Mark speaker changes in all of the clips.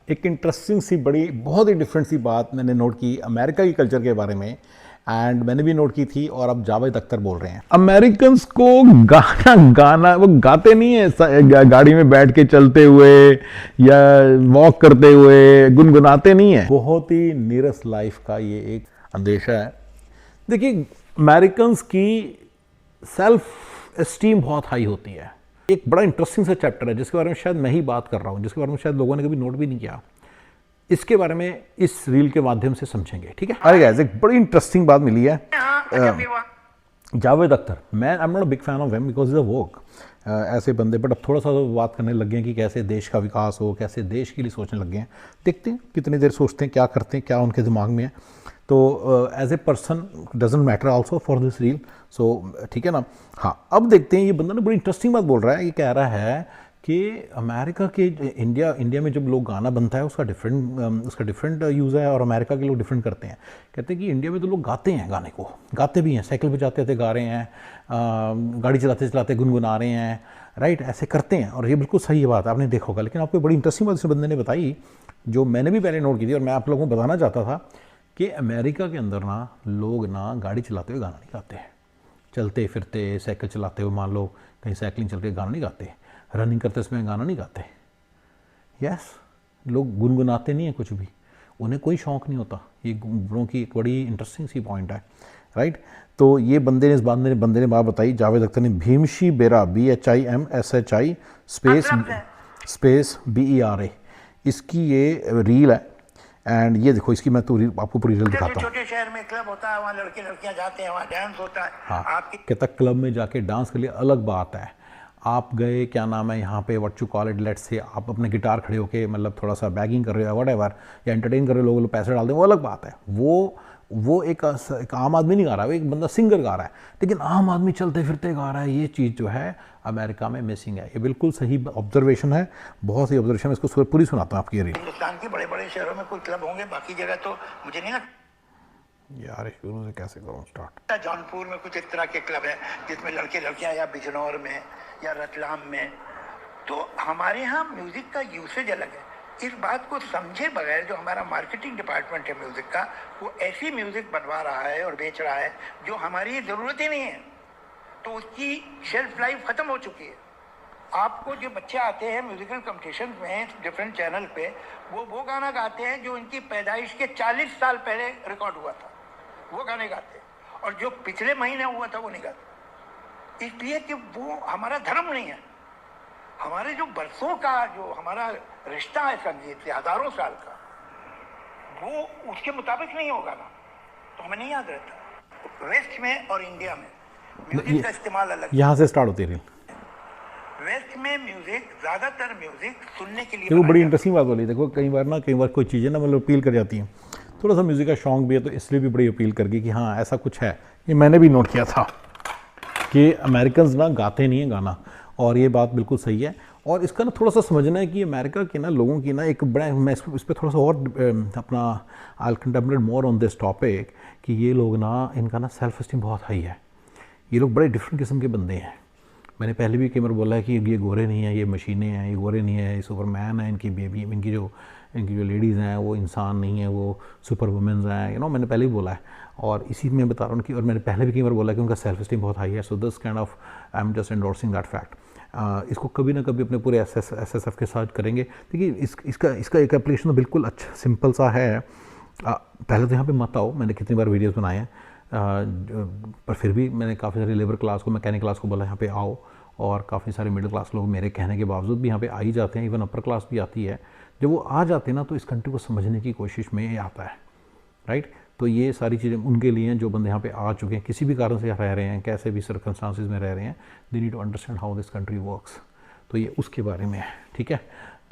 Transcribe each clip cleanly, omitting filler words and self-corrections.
Speaker 1: एक इंटरेस्टिंग सी बड़ी बहुत ही डिफरेंट सी बात मैंने नोट की अमेरिका की कल्चर के बारे में, एंड मैंने भी नोट की थी और अब जावेद अख्तर बोल रहे हैं। अमेरिकन को गाना गाना वो गाते नहीं है गाड़ी में बैठ के चलते हुए या वॉक करते हुए गुनगुनाते नहीं है। बहुत ही नीरस लाइफ का ये एक अंदेशा है। देखिए, अमेरिकन की सेल्फ एस्टीम बहुत हाई होती है। एक बड़ा इंटरेस्टिंग सा चैप्टर है जिसके बारे में शायद मैं ही बात कर रहा हूँ, जिसके बारे में शायद लोगों ने कभी नोट भी नहीं किया। इसके बारे में इस रील के माध्यम से समझेंगे, ठीक है। अरे गाइस, एक बड़ी इंटरेस्टिंग बात मिली है। जावेद अख्तर, मैं I am not a big fan of him because is a work ऐसे बंदे, बट अब थोड़ा सा बात करने लग गए हैं कि कैसे देश का विकास हो, कैसे देश के लिए सोचने लग गए हैं। देखते हैं कितनी देर सोचते हैं, क्या करते हैं, क्या उनके दिमाग में है। तो as a person doesn't matter also for this reel, so ठीक है ना। हाँ, अब देखते हैं, ये बंदा ना बड़ी इंटरेस्टिंग बात बोल रहा है। ये कह रहा है कि अमेरिका के इंडिया में जब लोग गाना बनता है उसका डिफरेंट यूज़ है, और अमेरिका के लोग डिफरेंट करते हैं। कहते हैं कि इंडिया में तो लोग गाते हैं, गाने को गाते भी हैं, साइकिल पे जाते थे गा रहे हैं, गाड़ी चलाते चलाते गुनगुना रहे हैं, राइट, ऐसे करते हैं। और ये बिल्कुल सही बात है, आपने देखा होगा। लेकिन आपको बड़ी इंटरेस्टिंग बात इस बंदे ने बताई, जो मैंने भी पहले नोट की थी और मैं आप लोगों को बताना चाहता था, कि अमेरिका के अंदर ना लोग ना गाड़ी चलाते हुए गाना नहीं गाते हैं। चलते फिरते साइकिल चलाते हुए, मान लो कहीं साइकिलिंग चल रही है, गाना नहीं गाते। रनिंग करते समय गाना नहीं गाते। यस, लोग गुनगुनाते नहीं है कुछ भी, उन्हें कोई शौक़ नहीं होता। ये बड़ों की एक बड़ी इंटरेस्टिंग सी पॉइंट है, राइट। तो ये बंदे ने बात बताई, जावेद अख्तर ने, भीमशी बेरा, BHIMSHI स्पेस BERA, इसकी ये रील है। एंड ये देखो, इसकी मैं तो आपको पूरी रील दिखाता हूँ।
Speaker 2: छोटे शहर में क्लब होता है, वहाँ लड़के लड़कियाँ जाते हैं, वहाँ डांस होता है।
Speaker 1: हाँ,
Speaker 2: आपकी
Speaker 1: कहता क्लब में जाके डांस के लिए अलग बात है। आप गए, क्या नाम है, यहाँ पे what you call it, let's say आप अपने गिटार खड़े होके मतलब थोड़ा सा बैगिंग कर रहे हो, व्हाटएवर, या एंटरटेन कर रहे हो, लोग पैसे डाल दें, वो अलग बात है। वो एक आम आदमी नहीं गा रहा है, वो एक बंदा सिंगर गा रहा है। लेकिन आम आदमी चलते फिरते गा रहा है, ये चीज़ जो है अमेरिका में मिसिंग है। ये बिल्कुल सही ऑब्जर्वेशन है, बहुत सही ऑब्जर्वेशन है। इसको पूरी सुनाता हूँ आपकी रील।
Speaker 2: हिंदुस्तान के बड़े बड़े शहरों में कोई क्लब होंगे, बाकी जगह तो मुझे नहीं लगता।
Speaker 1: यार शुरू से कैसे करूँ स्टार्ट।
Speaker 2: जौनपुर में कुछ इस तरह के क्लब है जिसमें लड़के लड़कियां, या बिजनौर में या रतलाम में। तो हमारे यहाँ म्यूजिक का यूसेज अलग है। इस बात को समझे बगैर जो हमारा मार्केटिंग डिपार्टमेंट है म्यूजिक का, वो ऐसी म्यूजिक बनवा रहा है और बेच रहा है जो हमारी ज़रूरत ही नहीं है। तो उसकी शेल्फ लाइफ ख़त्म हो चुकी है। आपको जो बच्चे आते हैं म्यूजिकल कंपटीशन में डिफरेंट चैनल पे, वो गाना गाते हैं जो इनकी पैदाइश के 40 साल पहले रिकॉर्ड हुआ था, वो गाने गाते हैं। और जो पिछले महीने हुआ था वो नहीं गाते, इसलिए कि वो हमारा धर्म नहीं है। हमारे जो बरसों का जो हमारा रिश्ता है संगीत से, हजारों साल का, वो उसके मुताबिक नहीं होगा ना, तो हमें नहीं याद रहता। वेस्ट में और इंडिया में म्यूजिक का इस्तेमाल अलग।
Speaker 1: यहाँ से स्टार्ट होती है रील।
Speaker 2: वेस्ट में म्यूजिक, ज्यादातर म्यूजिक सुनने के लिए।
Speaker 1: देखो, बड़ी इंटरेस्टिंग बात बोली। देखो, कई बार कोई चीज़ें ना मतलब अपील कर जाती हैं। थोड़ा सा म्यूज़िक का शौक भी है, तो इसलिए भी बड़ी अपील कर गई कि हाँ ऐसा कुछ है। ये मैंने भी नोट किया था कि अमेरिकन ना गाते नहीं हैं गाना, और ये बात बिल्कुल सही है। और इसका ना थोड़ा सा समझना है कि अमेरिका के ना लोगों की ना एक बड़ा, मैं इस पर थोड़ा सा और अपना I contemplate more on this topic, कि ये लोग ना, इनका ना सेल्फ एस्टीम बहुत हाई है। ये लोग बड़े डिफरेंट किस्म के बंदे हैं। मैंने पहले भी कई बार बोला है कि ये गोरे नहीं है, ये मशीनें हैं, ये गोरे नहीं है, ये सुपरमैन है, इनकी बेबी, इनकी जो लेडीज़ हैं वो इंसान नहीं है, वो सुपर वुमेंस हैं, मैंने पहले भी बोला है। और इसी में बता रहा हूँ कि, और मैंने पहले भी कई बार बोला है कि उनका सेल्फ एस्टीम बहुत हाई है। So this kind of I am just endorsing that fact. इसको कभी ना कभी अपने पूरे SSF के साथ करेंगे। देखिए, इसका एक एप्लीकेशन तो बिल्कुल अच्छा सिंपल सा है। पहले तो यहाँ पे मत आओ, मैंने कितनी बार वीडियोस बनाए हैं, पर फिर भी मैंने काफ़ी सारे लेबर क्लास को, मैकेनिक क्लास को बोला यहाँ पे आओ, और काफ़ी सारे मिडिल क्लास लोग मेरे कहने के बावजूद भी यहाँ पे आ ही जाते हैं। इवन अपर क्लास भी आती है। जब वो आ जाते हैं ना, तो इस कंट्री को समझने की कोशिश में ये आता है, राइट। तो ये सारी चीज़ें उनके लिए हैं जो बंदे यहाँ पे आ चुके हैं, किसी भी कारण से रह रहे हैं, कैसे भी सर्कमस्टांसिस में रह रहे हैं, they need to understand how this country works. तो ये उसके बारे में है, ठीक है।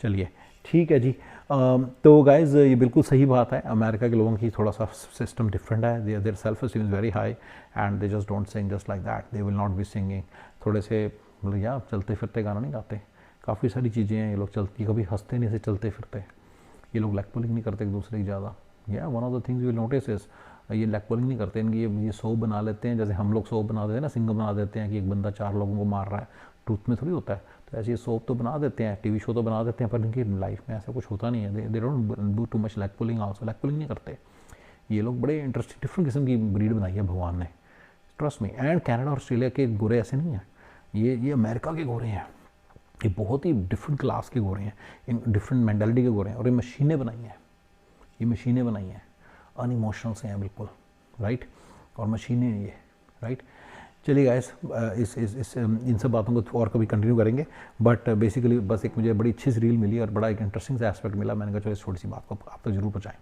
Speaker 1: चलिए, ठीक है जी। तो गाइज़, ये बिल्कुल सही बात है। अमेरिका के लोगों की थोड़ा सा सिस्टम डिफरेंट है। Their self esteem is very high and they just don't sing just like that, they will not be singing. थोड़े से मतलब या चलते फिरते गाना नहीं गाते। काफ़ी सारी चीज़ें हैं, ये लोग चलती, कभी हंसते नहीं से चलते फिरते। ये लोग लेग पुलिंग नहीं करते एक दूसरे की ज़्यादा। या one of the things you will notice is, ये लेग पुलिंग नहीं करते। इनकी ये शो बना लेते हैं, जैसे हम लोग शो बना देते हैं ना, सिंगम बना देते हैं कि एक बंदा 4 लोगों को मार रहा है, ट्रूथ में थोड़ी होता है। तो ऐसी सोप तो बना देते हैं, टीवी शो तो बना देते हैं, पर इनकी लाइफ में ऐसा कुछ होता नहीं है। They don't do too much leg pulling also, leg pulling नहीं करते ये लोग। बड़े इंटरेस्टिंग डिफरेंट किस्म की ब्रीड बनाई है भगवान ने, ट्रस्ट मी। एंड कनाडा और ऑस्ट्रेलिया के गोरे ऐसे नहीं हैं, ये अमेरिका के गोरे हैं, ये बहुत ही डिफरेंट क्लास के गोरे हैं, इन डिफरेंट मेंटालिटी के गोरे हैं। और ये मशीनें बनाई हैं, ये मशीनें बनाई हैं, अनइमोशनल से हैं बिल्कुल, राइट। और मशीनें हैं ये, राइट। चलिए गाइस, इस इन सब बातों को और कभी कंटिन्यू करेंगे, बट बेसिकली बस एक मुझे बड़ी अच्छी सी रील मिली और बड़ा एक इंटरेस्टिंग सा एस्पेक्ट मिला, मैंने कहा चलो इस छोटी सी बात को आप तक जरूर पहुँचाएं।